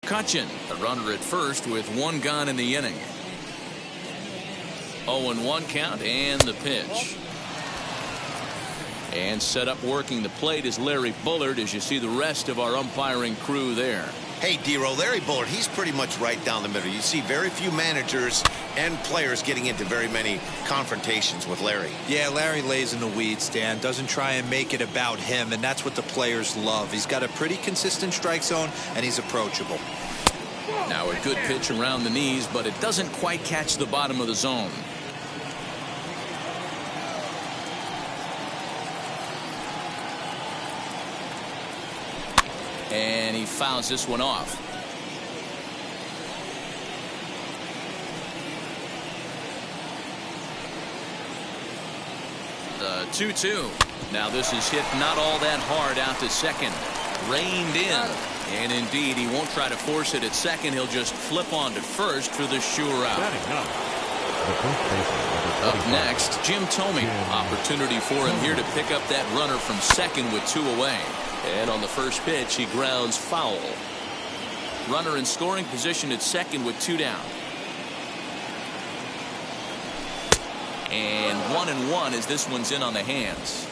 McCutchen, the runner at first with one gone in the inning. 0-1 count and the pitch. And set up working the plate is Larry Bullard as you see the rest of our umpiring crew there. Hey, D-Row, Larry Bullard, he's pretty much right down the middle. You see very few managers and players getting into very many confrontations with Larry. Yeah, Larry lays in the weeds, Dan. Doesn't try and make it about him, and that's what the players love. He's got a pretty consistent strike zone, and he's approachable. Now a good pitch around the knees, but it doesn't quite catch the bottom of the zone. And he fouls this one off. The 2-2. Now this is hit not all that hard out to second. Reined in. And indeed, he won't try to force it at second. He'll just flip on to first for the sure out. Up next, Jim Thome. Opportunity for him here to pick up that runner from second with 2 away. And on the first pitch, he grounds foul. Runner in scoring position at second with 2 down. And 1-1 as this one's in on the hands.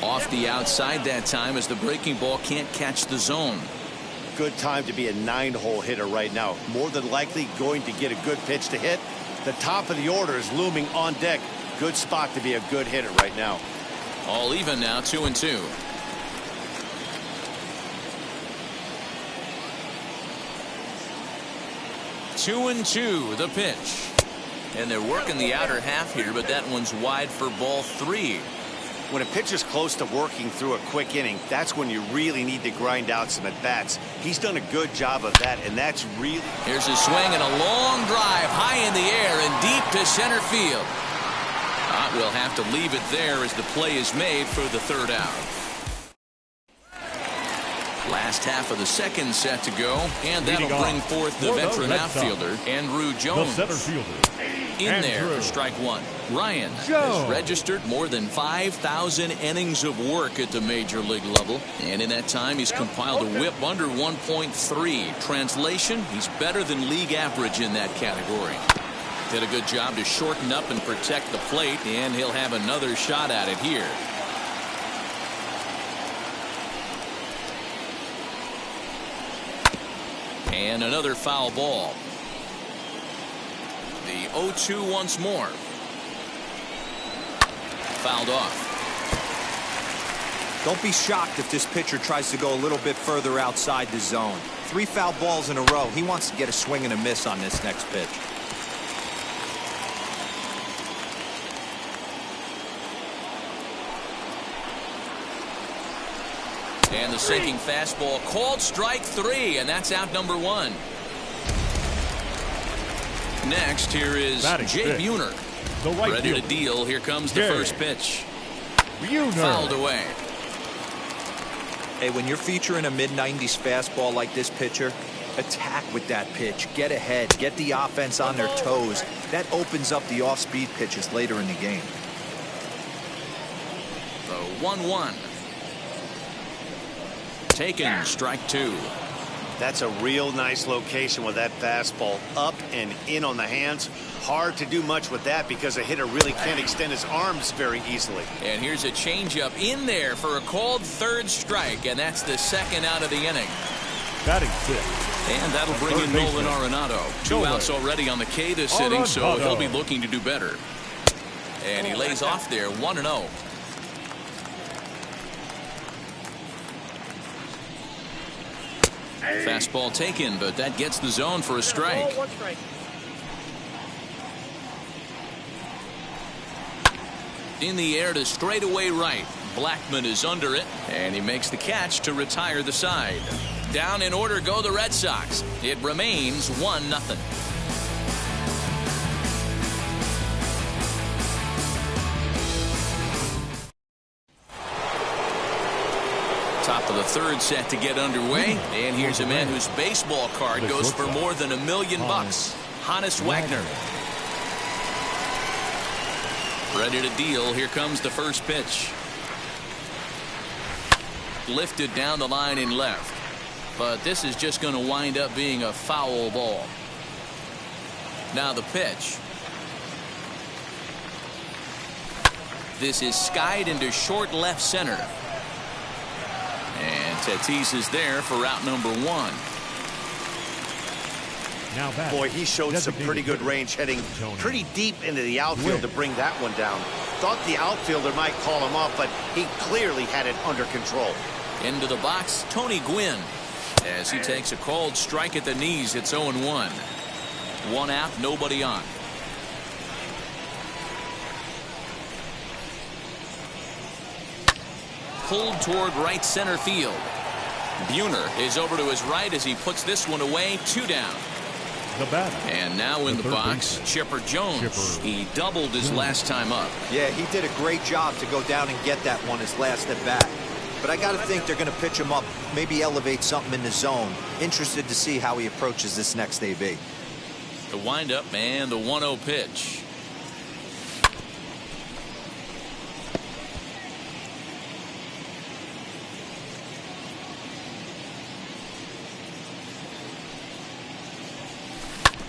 Off the outside that time as the breaking ball can't catch the zone. Good time to be a 9-hole hitter right now. More than likely going to get a good pitch to hit. The top of the order is looming on deck. Good spot to be a good hitter right now. All even now, 2-2. Two and two, the pitch. And they're working the outer half here, but that one's wide for ball 3. When a pitcher's close to working through a quick inning, that's when you really need to grind out some at-bats. He's done a good job of that, and that's really... Here's a swing and a long drive high in the air and deep to center field. We'll have to leave it there as the play is made for the 3rd out. Last half of the second set to go, and that'll bring forth the veteran outfielder, Andruw Jones. The center fielder. In there for strike 1. Ryan has registered more than 5,000 innings of work at the major league level. And in that time, he's compiled a whip under 1.3. Translation, he's better than league average in that category. Did a good job to shorten up and protect the plate, and he'll have another shot at it here. And another foul ball. The 0-2 once more. Fouled off. Don't be shocked if this pitcher tries to go a little bit further outside the zone. 3 foul balls in a row. He wants to get a swing and a miss on this next pitch. And the sinking fastball called strike 3, and that's out number 1. Next, here is Jay Buhner. Ready to deal. Here comes the first pitch. Fouled away. Hey, when you're featuring a mid-90s fastball like this pitcher, attack with that pitch. Get ahead. Get the offense on their toes. That opens up the off-speed pitches later in the game. The 1-1. Taken, strike 2. That's a real nice location with that fastball up and in on the hands. Hard to do much with that because a hitter really can't extend his arms very easily. And here's a changeup in there for a called 3rd strike, and that's the 2nd out of the inning. Batting 6. And that'll bring in Nolan Arenado. 2 outs already on the K this inning, so he'll be looking to do better. And he lays off there, 1-0. Fastball taken, but that gets the zone for a strike. In the air to straightaway right. Blackmon is under it, and he makes the catch to retire the side. Down in order go the Red Sox. It remains 1-0. Top of the 3rd set to get underway, and here's a man whose baseball card goes for more than $1 million. Honus Wagner. Ready to deal. Here comes the first pitch. Lifted down the line in left. But this is just going to wind up being a foul ball. Now the pitch. This is skied into short left center. And Tatis is there for out number 1. Now back. Boy, he showed some pretty good range heading pretty deep into the outfield to bring that one down. Thought the outfielder might call him off, but he clearly had it under control. Into the box, Tony Gwynn. As he takes a called strike at the knees, it's 0-1. 1 out, nobody on. Pulled toward right center field. Buhner is over to his right as he puts this one away. 2 down. The batter. And now in the box, Chipper Jones. He doubled his last time up. Yeah, he did a great job to go down and get that one his last at bat. But I got to think they're going to pitch him up, maybe elevate something in the zone. Interested to see how he approaches this next AB. The windup and the 1-0 pitch.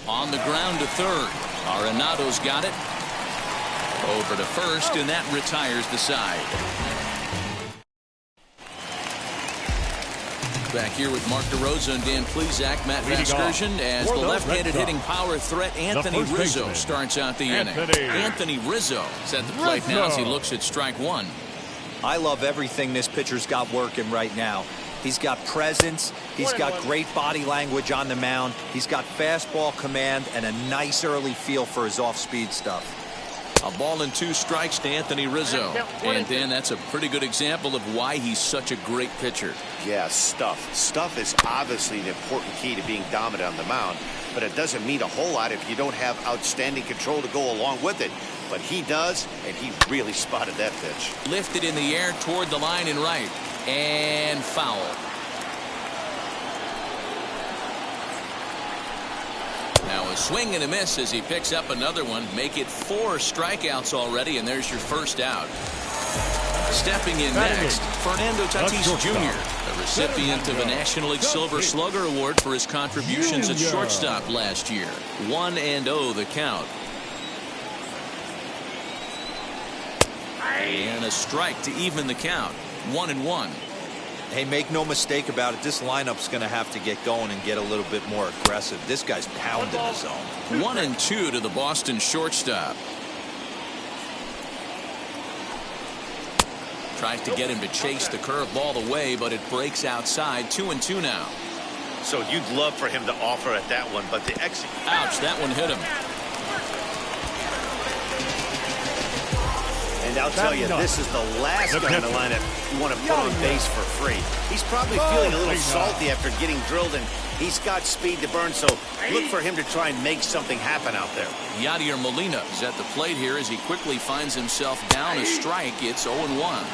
On the ground to third. Arenado's got it. Over to first, and that retires the side. Back here with Mark DeRosa and Dan Plesac, Matt Vasgersian, as the left-handed hitting power threat Anthony Rizzo starts out the inning. Anthony Rizzo is at the plate now as he looks at strike 1. I love everything this pitcher's got working right now. He's got presence. He's got great body language on the mound. He's got fastball command and a nice early feel for his off-speed stuff. A ball and 2 strikes to Anthony Rizzo. And Dan, that's a pretty good example of why he's such a great pitcher. Yeah, stuff. Stuff is obviously an important key to being dominant on the mound, but it doesn't mean a whole lot if you don't have outstanding control to go along with it. But he does, and he really spotted that pitch. Lifted in the air toward the line and right. And foul. Now a swing and a miss as he picks up another one. Make it 4 strikeouts already, and there's your first out. Stepping in next, Fernando Tatis Jr., the recipient of a National League Silver Slugger Award for his contributions at shortstop last year. 1-0 the count. And a strike to even the count. 1-1. Hey, make no mistake about it. This lineup's going to have to get going and get a little bit more aggressive. This guy's pounding the zone. 1-2 to the Boston shortstop. Tries to get him to chase the curveball away, but it breaks outside. 2-2 now. So you'd love for him to offer at that one, but the exit. Ouch, that one hit him. And I'll tell you, this is the last guy in the lineup you want to put on base for free. He's probably feeling a little salty after getting drilled, and he's got speed to burn, so look for him to try and make something happen out there. Yadier Molina is at the plate here as he quickly finds himself down a strike. It's 0-1.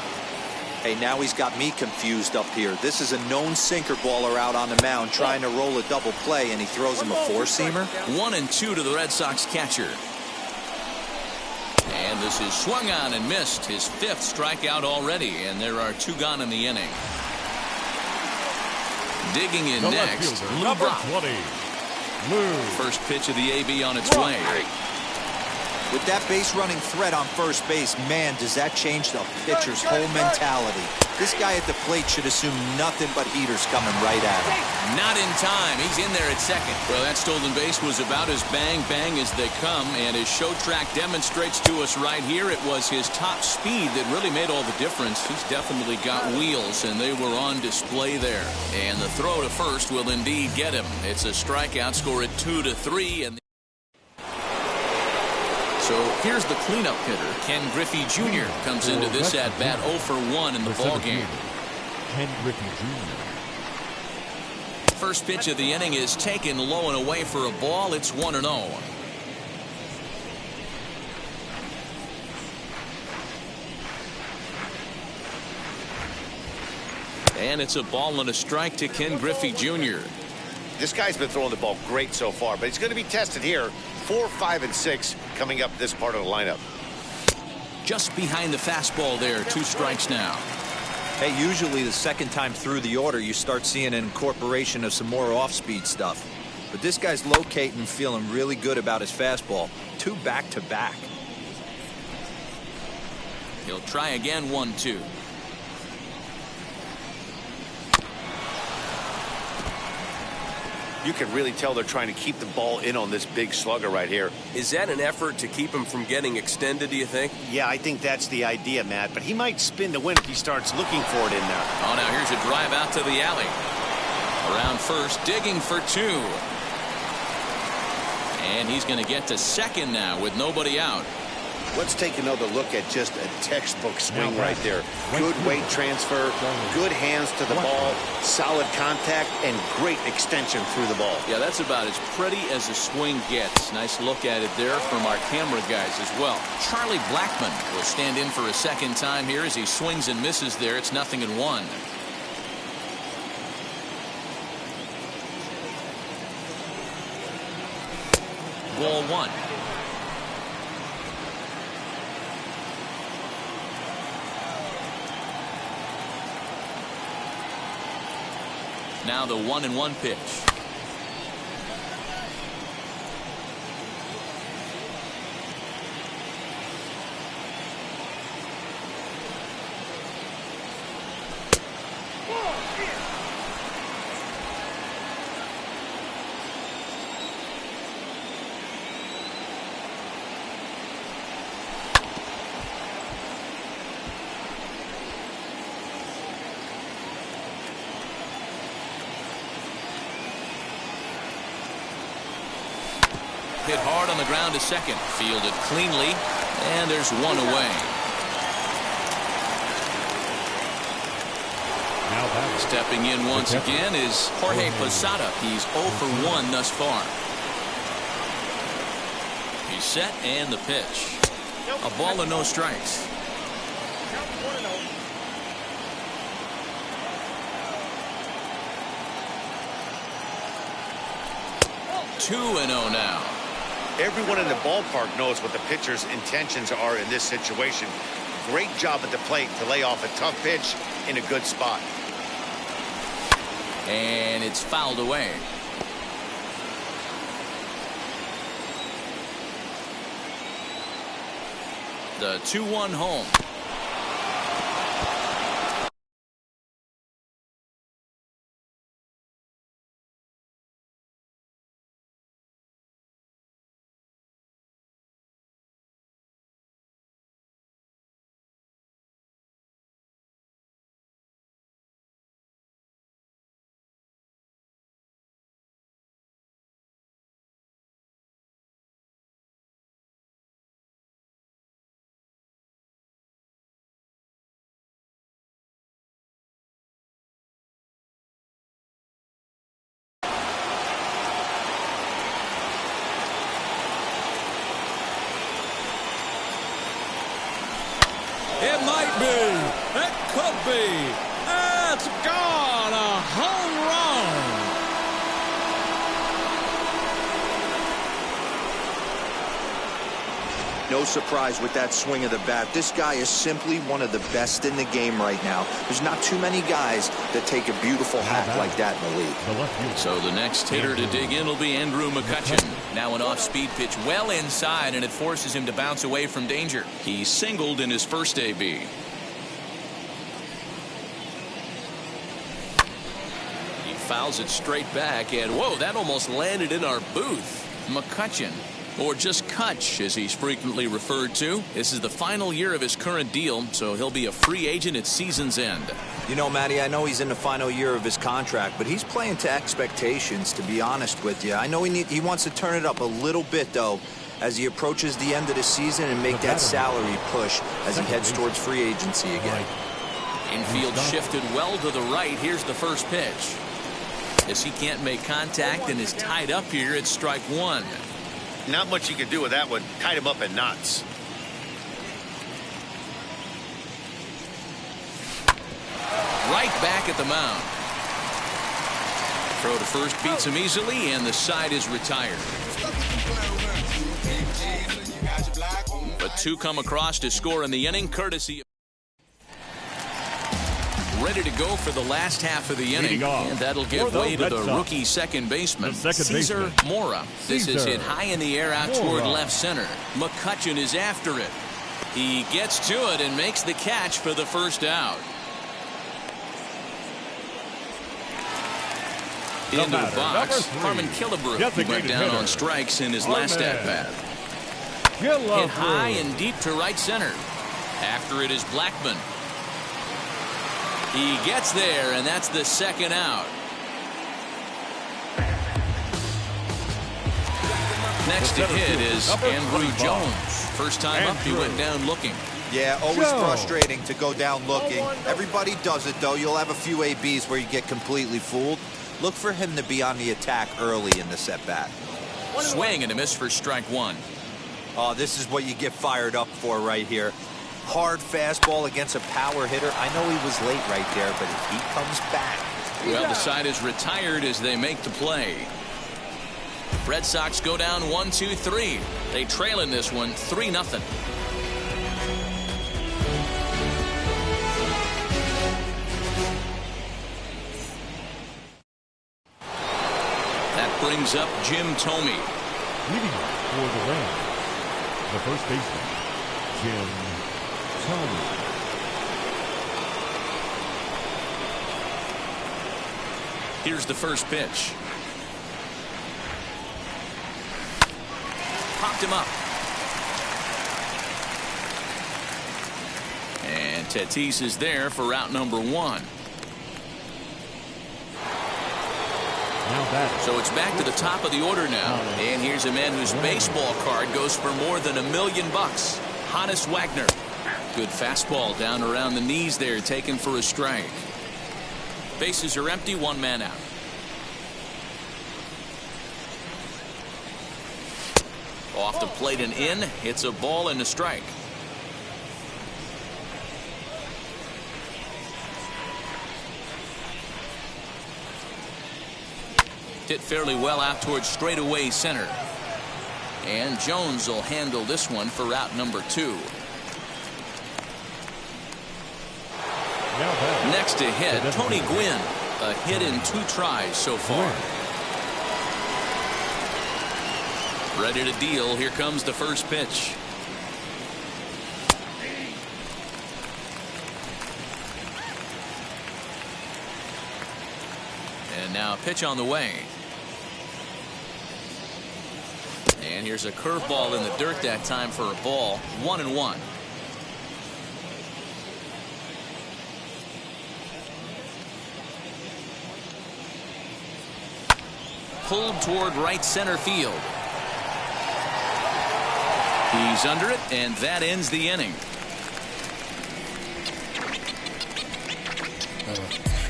Hey, now he's got me confused up here. This is a known sinker baller out on the mound trying to roll a double play, and he throws him a 4-seamer. 1-2 to the Red Sox catcher. And this is swung on and missed. His 5th strikeout already, and there are 2 gone in the inning. Digging in next, Lou Brock. First pitch of the AB on its way. With that base running threat on first base, man, does that change the pitcher's whole mentality. This guy at the plate should assume nothing but heaters coming right at him. Not in time. He's in there at second. Well, that stolen base was about as bang-bang as they come, and as Show Track demonstrates to us right here, it was his top speed that really made all the difference. He's definitely got wheels, and they were on display there. And the throw to first will indeed get him. It's a strikeout, score at 2-3, and so here's the cleanup hitter. Ken Griffey Jr. comes into this at-bat 0 for 1 in the ballgame. Ken Griffey Jr. First pitch of the inning is taken low and away for a ball. It's 1-0. And it's a ball and a strike to Ken Griffey Jr. This guy's been throwing the ball great so far, but he's going to be tested here. 4, 5, and 6 coming up this part of the lineup. just behind the fastball there. 2 strikes now. Hey, usually the second time through the order, you start seeing an incorporation of some more off-speed stuff. But this guy's locating and feeling really good about his fastball. 2 back-to-back. He'll try again. 1-2. You can really tell they're trying to keep the ball in on this big slugger right here. Is that an effort to keep him from getting extended, do you think? Yeah, I think that's the idea, Matt. But he might spin to win if he starts looking for it in there. Oh, now here's a drive out to the alley. Around first, digging for 2. And he's going to get to second now with nobody out. Let's take another look at just a textbook swing right there. Good weight transfer, good hands to the ball, solid contact, and great extension through the ball. Yeah, that's about as pretty as a swing gets. Nice look at it there from our camera guys as well. Charlie Blackmon will stand in for a second time here as he swings and misses there. It's 0-1. Ball 1. Now the 1-1 pitch. Hit hard on the ground to second. Fielded cleanly. And there's 1 away. Now stepping in once again is Jorge Posada. He's 0 for 1 thus far. He's set and the pitch. A ball and no strikes. 2-0 now. Everyone in the ballpark knows what the pitcher's intentions are in this situation. Great job at the plate to lay off a tough pitch in a good spot. And it's fouled away. The 2-1 home. It might be. It could be. It's gone. A home run. No surprise with that swing of the bat. This guy is simply one of the best in the game right now. There's not too many guys that take a beautiful hack like that in the league. So the next hitter to dig in will be Andrew McCutchen. Now an off-speed pitch well inside, and it forces him to bounce away from danger. He singled in his first AB. He fouls it straight back, and whoa, that almost landed in our booth. McCutchen, or just Kutch as he's frequently referred to. This is the final year of his current deal, so he'll be a free agent at season's end. You know, Matty, I know he's in the final year of his contract, but he's playing to expectations, to be honest with you. I know he wants to turn it up a little bit, though, as he approaches the end of the season and make that salary push as he heads towards free agency again. Infield shifted well to the right. Here's the first pitch. As he can't make contact and is tied up here, it's strike 1. Not much you can do with that one. Tied him up in knots. Right back at the mound. Throw to first beats him easily, and the side is retired. But 2 come across to score in the inning, courtesy. Ready to go for the last half of the inning, and that'll give way to the rookie second baseman, Cesar Mora. This is hit high in the air out toward left center. McCutchen is after it. He gets to it and makes the catch for the first out. Into the box, Harmon Killebrew went down on strikes in his last at-bat. Hit high and deep to right center. After it is Blackmon. He gets there, and that's the second out. Next to hit is Andruw Jones. First time up, he went down looking. Yeah, always frustrating to go down looking. Everybody does it, though. You'll have a few ABs where you get completely fooled. Look for him to be on the attack early in the at-bat. Swing and a miss for strike 1. Oh, this is what you get fired up for right here. Hard fastball against a power hitter. I know he was late right there, but if he comes back. Well, the side is retired as they make the play. Red Sox go down 1-2-3. They trail in this one 3-0. That brings up Jim Thome. Leading for the Rams, the first baseman, Jim Thome. Here's the first pitch. Popped him up. And Tatis is there for route number 1. So it's back to the top of the order now. And here's a man whose baseball card goes for more than $1 million. Honus Wagner. Good fastball down around the knees there, taken for a strike. Bases are empty, 1 man out. Off the plate and in. It's a ball and a strike. Hit fairly well out towards straightaway center. And Jones will handle this one for route number 2. Next to hit, Tony Gwynn. A hit in 2 tries so far. Ready to deal. Here comes the first pitch. And now a pitch on the way. And here's a curveball in the dirt that time for a ball. 1-1. Pulled toward right center field. He's under it, and that ends the inning.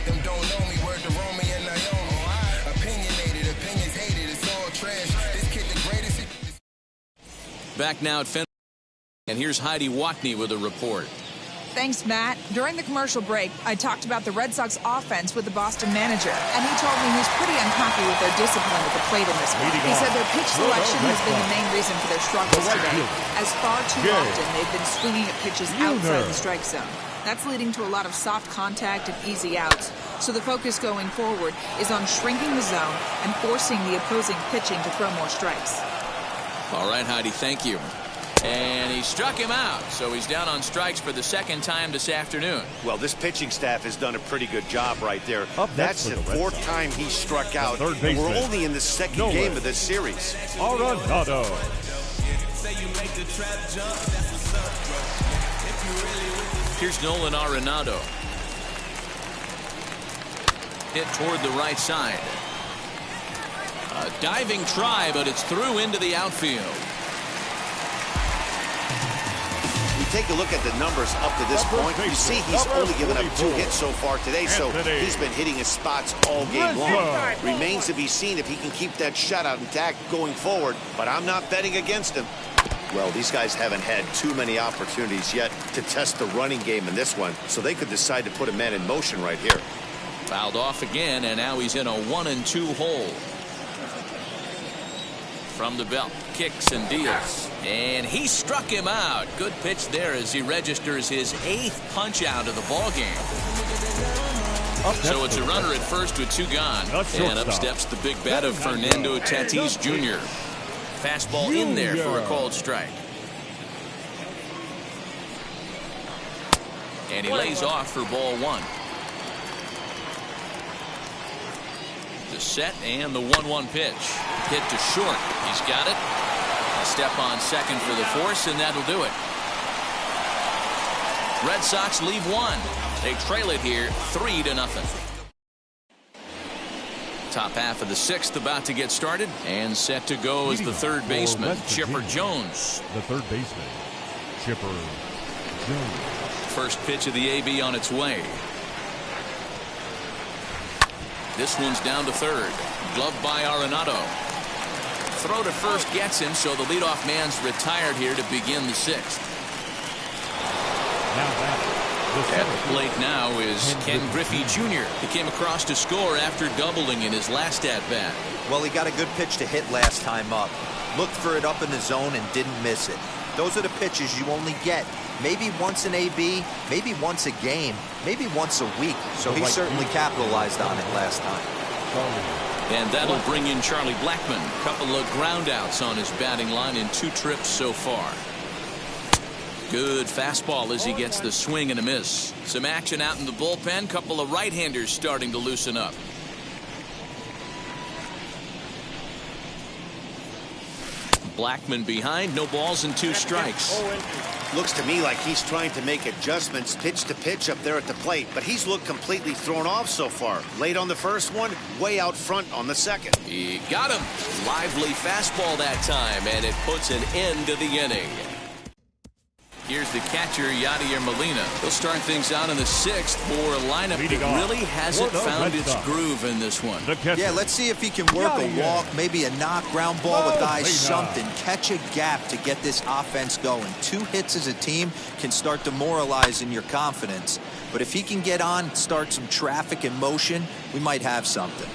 Them don't know me, word to Romy and Naomi. Opinionated, opinions hated, it's all trash. This kid the greatest. Back now at Fenway, and here's Heidi Watney with a report. Thanks, Matt. During the commercial break, I talked about the Red Sox offense with the Boston manager, and he told me he's pretty unhappy with their discipline at the plate in this one. He said their pitch selection has been the main reason for their struggles today, as far too often they've been swinging at pitches outside the strike zone. That's leading to a lot of soft contact and easy outs. So the focus going forward is on shrinking the zone and forcing the opposing pitching to throw more strikes. All right, Heidi, thank you. And he struck him out, so he's down on strikes for the second time this afternoon. Well, this pitching staff has done a pretty good job right there. That's the 4th time he struck out. We're only in the second game of this series. Arenado. Here's Nolan Arenado. Hit toward the right side. A diving try, but it's through into the outfield. Take a look at the numbers up to this point. You see he's only given up 2 hits so far today, so he's been hitting his spots all game long. Remains to be seen if he can keep that shutout intact going forward, but I'm not betting against him. Well, these guys haven't had too many opportunities yet to test the running game in this one, so they could decide to put a man in motion right here. Fouled off again, and now he's in a 1-2 hole. From the belt, kicks and deals. And he struck him out. Good pitch there as he registers his 8th punch out of the ball game. So it's a runner at first with 2 gone. And up steps the big bat of Fernando Tatis Jr. Fastball in there for a called strike. And he lays off for ball 1. The set and the 1-1 pitch. Hit to short. He's got it. A step on second for the force, and that'll do it. Red Sox leave 1. They trail it here 3-0. Top half of the 6th about to get started, and set to go is the third baseman, Chipper Jones. The third baseman, Chipper Jones. First pitch of the AB on its way. This one's down to third. Gloved by Arenado. Throw to first gets him, so the leadoff man's retired here to begin the 6th. At the plate now is Ken Griffey Jr. He came across to score after doubling in his last at-bat. Well, he got a good pitch to hit last time up. Looked for it up in the zone and didn't miss it. Those are the pitches you only get maybe once in AB, maybe once a game, maybe once a week. So he certainly capitalized on it last time. And that'll bring in Charlie Blackmon. Couple of ground outs on his batting line in 2 trips so far. Good fastball as he gets the swing and a miss. Some action out in the bullpen. Couple of right-handers starting to loosen up. Blackmon behind, no balls and 2 strikes. Looks to me like he's trying to make adjustments pitch to pitch up there at the plate, but he's looked completely thrown off so far. Late on the first one, way out front on the second. He got him. Lively fastball that time, and it puts an end to the inning. Here's the catcher, Yadier Molina. He'll start things out in the 6th for a lineup that really hasn't found its groove in this one. Yeah, let's see if he can work a walk, maybe a knock, ground ball with eyes, something. Catch a gap to get this offense going. 2 hits as a team can start demoralizing your confidence. But if he can get on, start some traffic in motion, we might have something.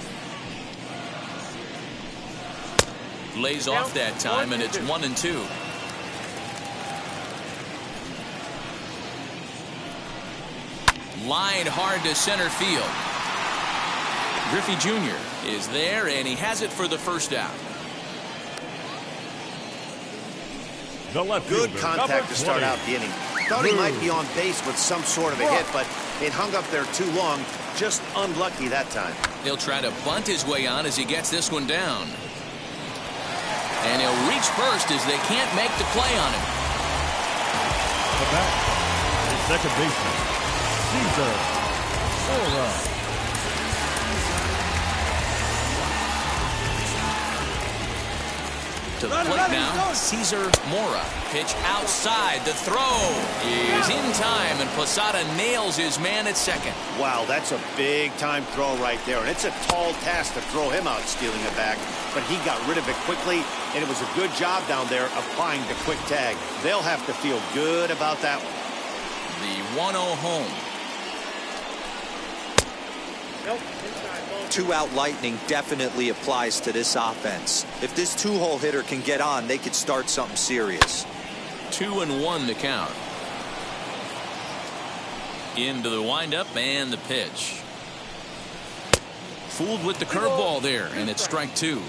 Lays off that time, and it's 1-2. Line hard to center field. Griffey Jr. is there, and he has it for the first out. Good contact to start out the inning. Thought he might be on base with some sort of a hit, but it hung up there too long. Just unlucky that time. He'll try to bunt his way on as he gets this one down. And he'll reach first as they can't make the play on him. The back, the second baseman, Cesar Mora. To the plate now, Cesar Mora. Pitch outside. The throw is in time, and Posada nails his man at second. Wow, that's a big-time throw right there, and it's a tall task to throw him out stealing it back, but he got rid of it quickly, and it was a good job down there applying the quick tag. They'll have to feel good about that one. The 1-0 home. 2-out lightning definitely applies to this offense. If this 2-hole hitter can get on, they could start something serious. 2-1 to count. Into the windup and the pitch. Fooled with the curveball there, and it's strike 2.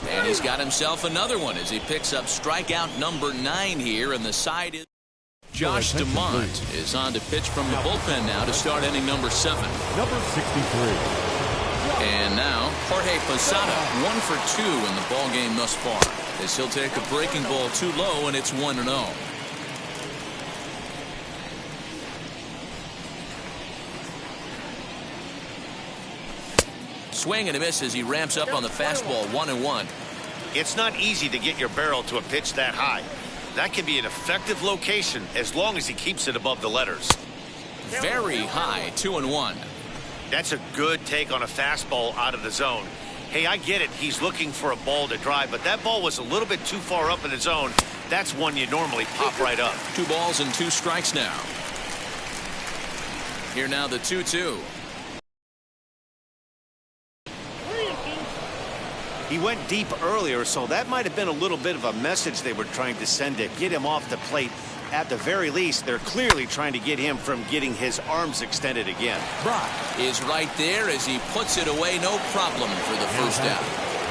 And he's got himself another one as he picks up strikeout number 9 here, and the side is Josh DeMont is on to pitch from the bullpen now to start inning number 7. Number 63. And now Jorge Posada, 1 for 2 in the ball game thus far, as he'll take a breaking ball too low, and it's 1-0. Swing and a miss as he ramps up on the fastball. 1-1. It's not easy to get your barrel to a pitch that high. That can be an effective location as long as he keeps it above the letters. Very high. 2-1. That's a good take on a fastball out of the zone. Hey, I get it. He's looking for a ball to drive, but that ball was a little bit too far up in the zone. That's one you normally pop right up. 2 balls and 2 strikes now. Here now the 2-2. He went deep earlier, so that might have been a little bit of a message they were trying to send to get him off the plate. At the very least, they're clearly trying to get him from getting his arms extended again. Brock is right there as he puts it away, no problem for the first out.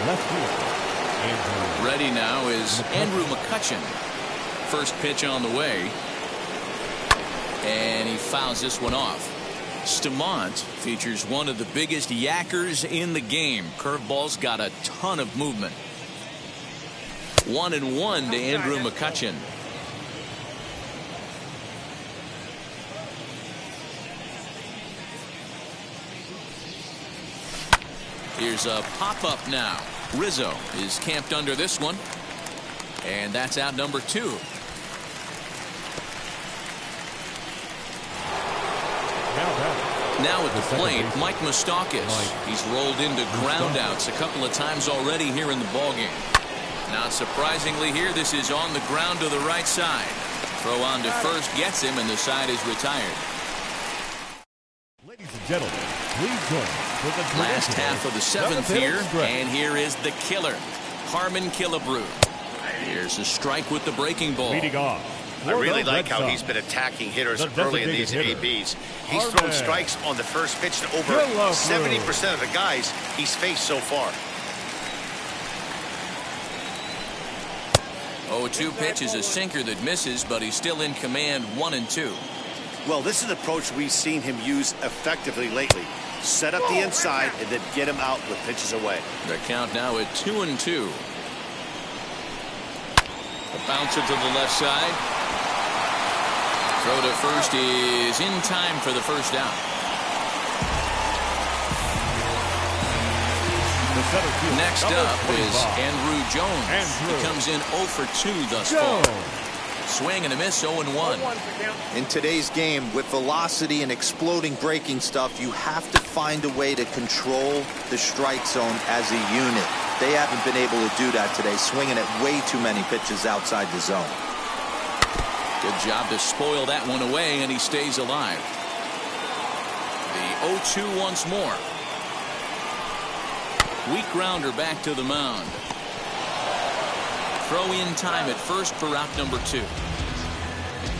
Left field. Ready now is Andrew McCutchen. First pitch on the way. And he fouls this one off. Stamont features one of the biggest yackers in the game. Curveball's got a ton of movement. 1-1 to Andrew McCutchen. Here's a pop-up now. Rizzo is camped under this one. And that's out number 2. Now at the plate, Mike Moustakas. He's rolled into groundouts a couple of times already here in the ballgame. Not surprisingly here, this is on the ground to the right side. Throw on to first gets him, and the side is retired. Ladies and gentlemen, please join for the Last half of the 7th here, and here is the killer, Harmon Killebrew. Here's a strike with the breaking ball. Leading off. I really like how he's been attacking hitters early in these ABs. He's thrown strikes on the first pitch to over 70% of the guys he's faced so far. 0-2 pitch is a sinker that misses, but he's still in command. 1-2. Well, this is an approach we've seen him use effectively lately. Set up the inside and then get him out with pitches away. The count now at 2-2. A bouncer to the left side. Throw to first is in time for the first out. Next up is Andrew Jones. He comes in 0 for 2 thus far. Swing and a miss, 0-1. In today's game, with velocity and exploding breaking stuff, you have to find a way to control the strike zone as a unit. They haven't been able to do that today, swinging at way too many pitches outside the zone. Good job to spoil that one away, and he stays alive. The 0-2 once more. Weak grounder back to the mound. Throw in time at first for out number 2.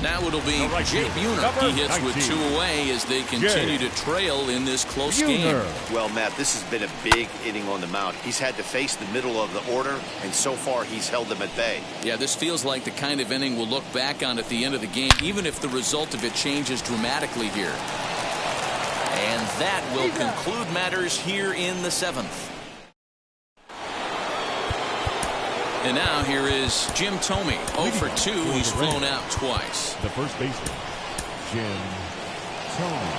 Now it'll be Jay Buhner. He hits with 2 away as they continue to trail in this close game. Well, Matt, this has been a big inning on the mound. He's had to face the middle of the order, and so far he's held them at bay. Yeah, this feels like the kind of inning we'll look back on at the end of the game, even if the result of it changes dramatically here. And that will conclude matters here in the 7th. And now here is Jim Thome. 0 for 2. He's flown out twice. The first baseman, Jim Thome.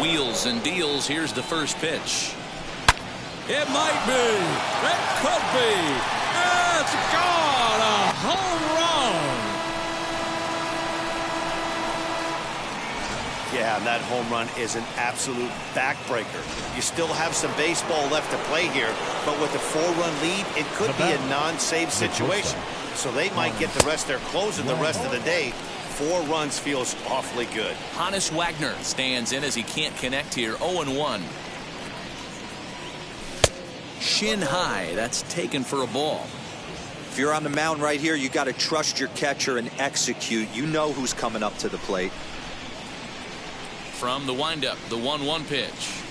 Wheels and deals. Here's the first pitch. It might be. It could be. It's gone. A home run. Yeah, and that home run is an absolute backbreaker. You still have some baseball left to play here, but with a 4-run lead, it could be a non-save situation. So they might get the rest of their closer the rest of the day. 4 runs feels awfully good. Honus Wagner stands in as he can't connect here. 0-1. Shin high. That's taken for a ball. If you're on the mound right here, you got to trust your catcher and execute. You know who's coming up to the plate. From the windup, the 1-1 pitch.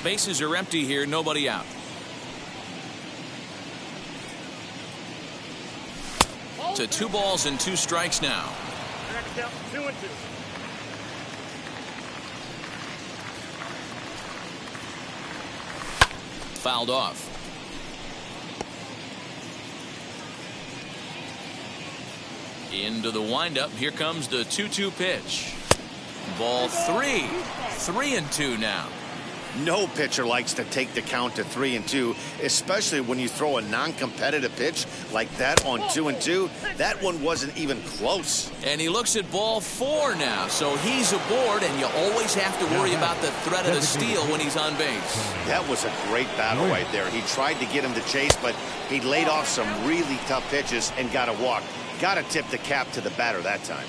Bases are empty here, nobody out. To 2 balls and 2 strikes now. 2-2. Fouled off. Into the windup. Here comes the 2-2 pitch. Ball 3. 3-2 now. No pitcher likes to take the count to 3-2, especially when you throw a non-competitive pitch like that on 2-2. That one wasn't even close. And he looks at ball 4 now, so he's aboard, and you always have to worry about the threat of the steal when he's on base. That was a great battle right there. He tried to get him to chase, but he laid off some really tough pitches and got a walk. Got to tip the cap to the batter that time.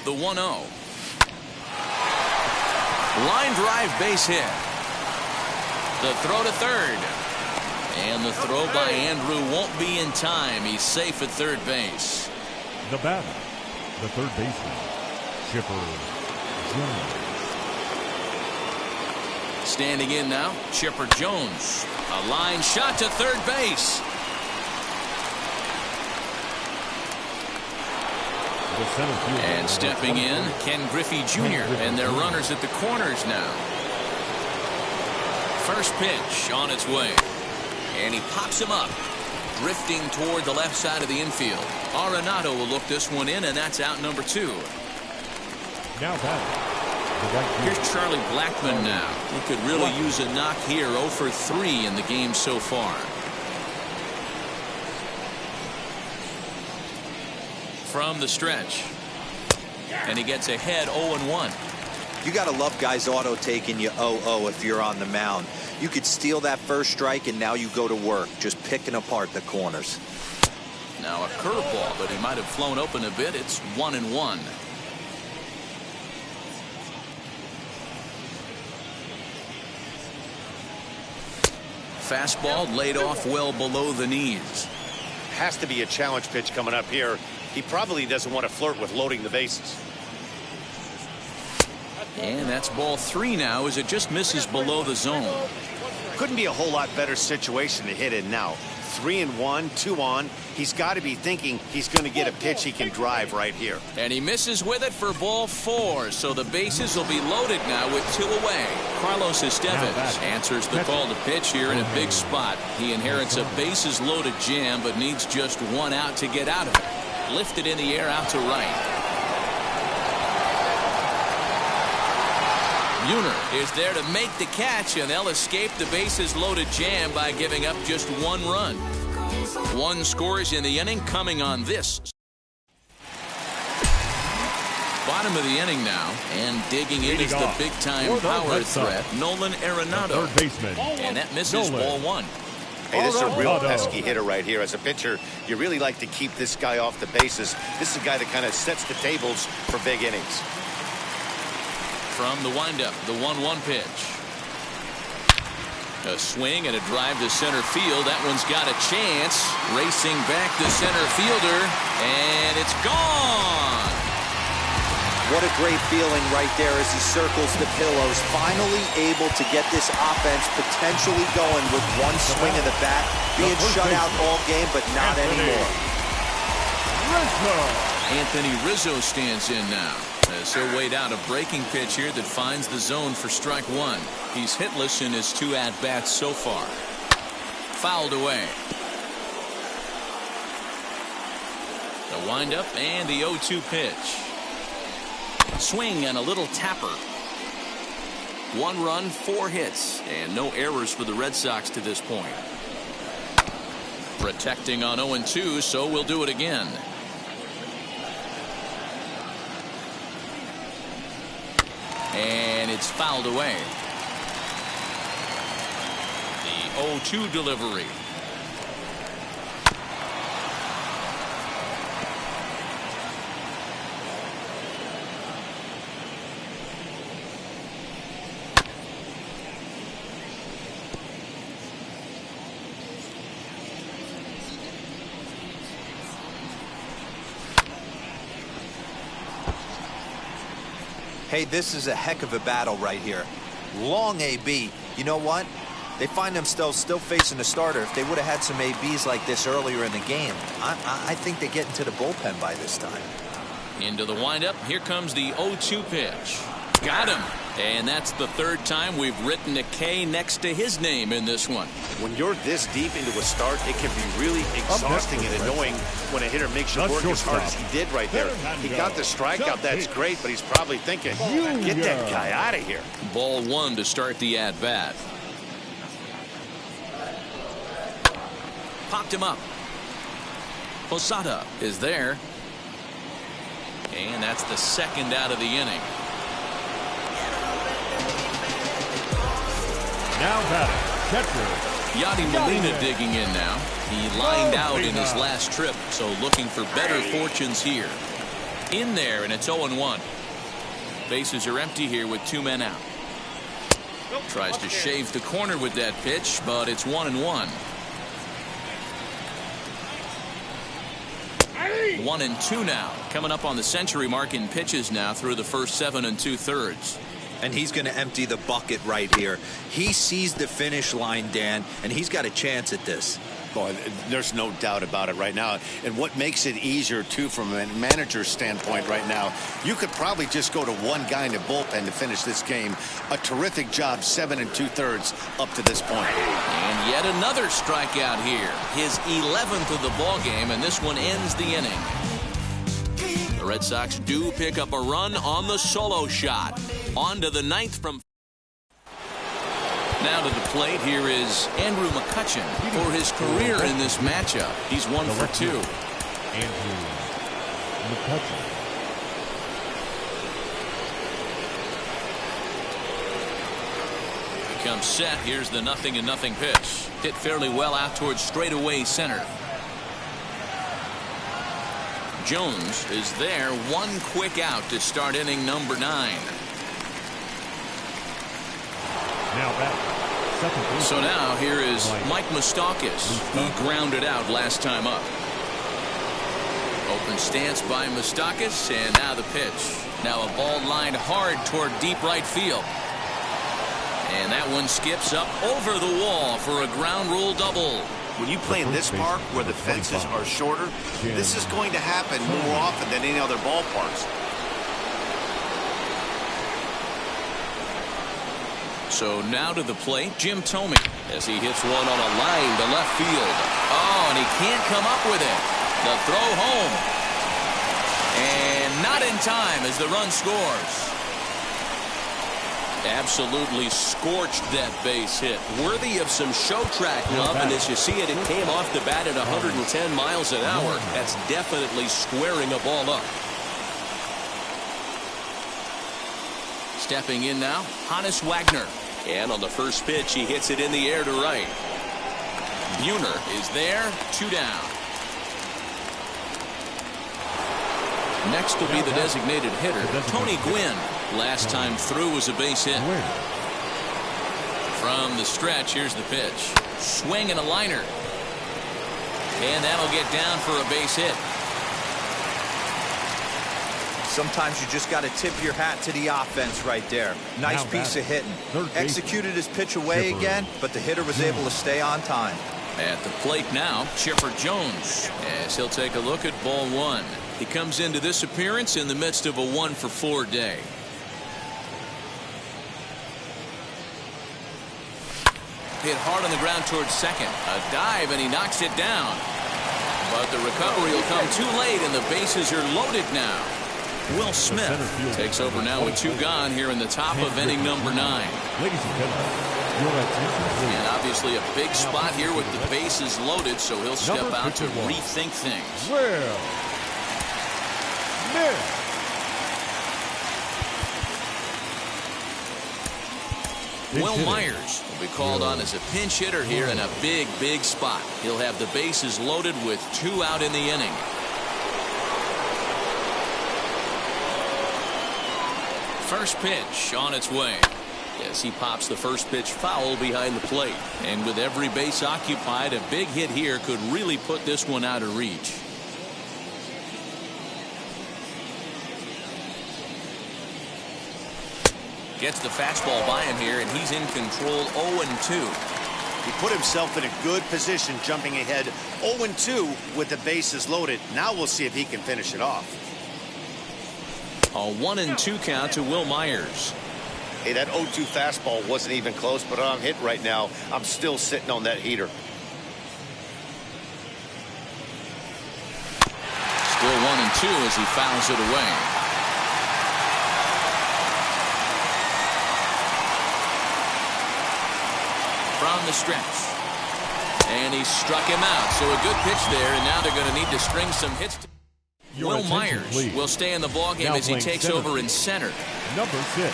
the 1-0. Line drive base hit. The throw to third. And the throw by Andrew won't be in time. He's safe at third base. The batter, the third baseman, Chipper Jones. Standing in now, Chipper Jones. A line shot to third base. And stepping in, Ken Griffey Jr. And their runners at the corners now. First pitch on its way. And he pops him up, drifting toward the left side of the infield. Arenado will look this one in, and that's out number 2. Now batting. Here's Charlie Blackmon now. He could really use a knock here. 0 for 3 in the game so far. From the stretch. And he gets ahead 0-1. You got to love guys auto taking you 0-0 if you're on the mound. You could steal that first strike, and now you go to work, just picking apart the corners. Now a curveball, but he might have flown open a bit. It's 1-1. Fastball laid off well below the knees. Has to be a challenge pitch coming up here. He probably doesn't want to flirt with loading the bases. And that's ball 3 now as it just misses below the zone. Couldn't be a whole lot better situation to hit in now. 3-1, 2 on. He's got to be thinking he's going to get a pitch he can drive right here. And he misses with it for ball 4. So the bases will be loaded now with 2 away. Carlos Estevez answers the call to pitch here in a big spot. He inherits a bases loaded jam, but needs just 1 out to get out of it. Lifted in the air out to right. Buhner is there to make the catch, and they'll escape the bases loaded jam by giving up just 1 run. 1 scores in the inning coming on this. Bottom of the inning now, and digging in is the big time power threat, Nolan Arenado. Third baseman. And that misses ball 1. Hey, this is a real pesky hitter right here. As a pitcher, you really like to keep this guy off the bases. This is a guy that kind of sets the tables for big innings. From the windup, the 1-1 pitch. A swing and a drive to center field. That one's got a chance. Racing back the center fielder, and it's gone. What a great feeling right there as he circles the pillows. Finally able to get this offense potentially going with 1 swing of the bat. Being shut out all game, but not anymore. Anthony Rizzo stands in now. As he'll wait out a breaking pitch here that finds the zone for strike 1. He's hitless in his 2 at-bats so far. Fouled away. The windup and the 0-2 pitch. Swing and a little tapper. 1 run, 4 hits, and no errors for the Red Sox to this point. Protecting on 0-2, so we'll do it again. And it's fouled away. The 0-2 delivery. Hey, this is a heck of a battle right here. Long AB. You know what? They find themselves still facing a starter. If they would have had some ABs like this earlier in the game, I think they get into the bullpen by this time. Into the windup. Here comes the 0-2 pitch. Got him. And that's the 3rd time we've written a K next to his name in this one. When you're this deep into a start, it can be really exhausting and annoying when a hitter makes you work as hard as he did right there. He got the strikeout. That's great, but he's probably thinking, get that guy out of here. Ball 1 to start the at-bat. Popped him up. Posada is there. And that's the 2nd out of the inning. Now batting, catcher. Yadi Molina digging in now. He lined out in his last trip, so looking for better fortunes here. In there, and it's 0-1. Bases are empty here with 2 men out. Tries to shave the corner with that pitch, but it's 1-1. 1-2 now. Coming up on the century mark in pitches now through the first 7 2/3. And he's going to empty the bucket right here. He sees the finish line, Dan, and he's got a chance at this. Boy, there's no doubt about it right now. And what makes it easier, too, from a manager's standpoint right now, you could probably just go to one guy in the bullpen to finish this game. A terrific job, 7 2/3 up to this point. And yet another strikeout here. His 11th of the ball game, and this one ends the inning. The Red Sox do pick up a run on the solo shot. On to the 9th from... Now to the plate, here is Andrew McCutchen for his career in this matchup. He's 1 for 2. Andrew McCutchen. Becomes set. Here's the 0-0 pitch. Hit fairly well out towards straightaway center. Jones is there. One quick out to start inning number 9. Now back. So now here is Mike Moustakas. He grounded out last time up. Open stance by Moustakas, and now the pitch. Now a ball lined hard toward deep right field. And that one skips up over the wall for a ground rule double. When you play in this park where the fences are shorter, this is going to happen more often than any other ballparks. So now to the plate, Jim Thome, as he hits one on a line to left field. Oh, and he can't come up with it. The throw home. And not in time as the run scores. Absolutely scorched that base hit. Worthy of some show track love, and as you see it, it came off the bat at 110 miles an hour. That's definitely squaring a ball up. Stepping in now, Honus Wagner. And on the first pitch, he hits it in the air to right. Buhner is there, 2 down. Next will be the designated hitter, Tony Gwynn. Last time through was a base hit. From the stretch, here's the pitch. Swing and a liner. And that'll get down for a base hit. Sometimes you just got to tip your hat to the offense right there. Nice piece of hitting. Executed his pitch away again, but the hitter was able to stay on time. At the plate now, Chipper Jones, as he'll take a look at ball 1. He comes into this appearance in the midst of a 1-for-4 day. Hit hard on the ground towards second. A dive, and he knocks it down. But the recovery will come too late, and the bases are loaded now. Will Smith takes over now with 2 gone here in the top of inning number 9. Ladies and gentlemen, your attention please. And obviously a big spot here with the bases loaded, so he'll step out to rethink things. Will Myers will be called on as a pinch hitter here in a big, big spot. He'll have the bases loaded with 2 out in the inning. First pitch on its way. Yes, he pops the first pitch foul behind the plate. And with every base occupied, a big hit here could really put this one out of reach. Gets the fastball by him here, and he's in control 0-2. He put himself in a good position jumping ahead 0-2 with the bases loaded. Now we'll see if he can finish it off. A 1-2 count to Will Myers. Hey, that 0-2 fastball wasn't even close, but I'm hit right now. I'm still sitting on that heater. Still 1-2 as he fouls it away. From the stretch. And he struck him out. So a good pitch there, and now they're going to need to string some hits. Will Myers will stay in the ballgame as he takes over in center. Number 6.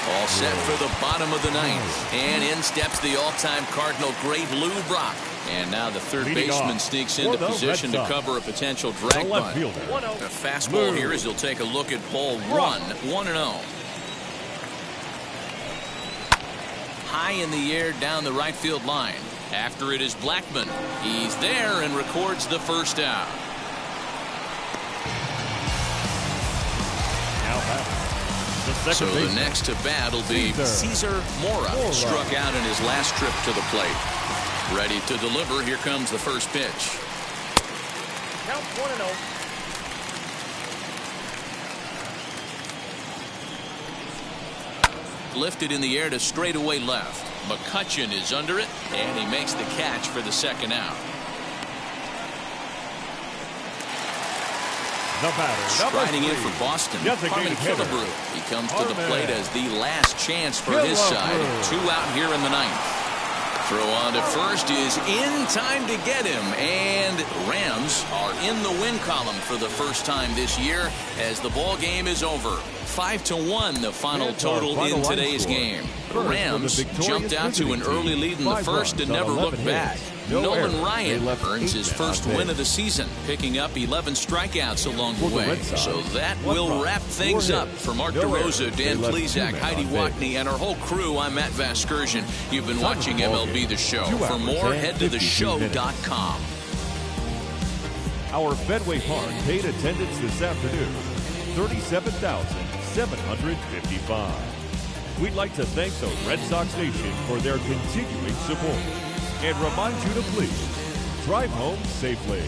All set for the bottom of the 9th. And in steps the all-time Cardinal great Lou Brock. And now the third baseman sneaks into position to cover a potential drag bunt. A fastball here as he'll take a look at ball one. 1-0. High in the air down the right field line. After it is Blackmon. He's there and records the first out. So the next to bat will be Cesar Mora. Struck out in his last trip to the plate. Ready to deliver. Here comes the first pitch. Count 1-0. Lifted in the air to straightaway left. McCutchen is under it, and he makes the catch for the second out. Striding in for Boston, Carmen Killebrew. He comes to the plate as the last chance for his side. 2 out here in the ninth. Throw on to first is in time to get him, and Rams are in the win column for the first time this year as the ball game is over. 5-1 the final total in today's game. The Rams jumped out to an early lead in the first and never looked back. Nolan Ryan earns his first win of the season, picking up 11 strikeouts along the way. So that will wrap things up. For Mark DeRosa, Dan Plesac, Heidi Watney, and our whole crew, I'm Matt Vasgersian. You've been watching MLB The Show. For more, head to theshow.com. Our Fenway Park paid attendance this afternoon, 37,755. We'd like to thank the Red Sox Nation for their continuing support and remind you to please drive home safely.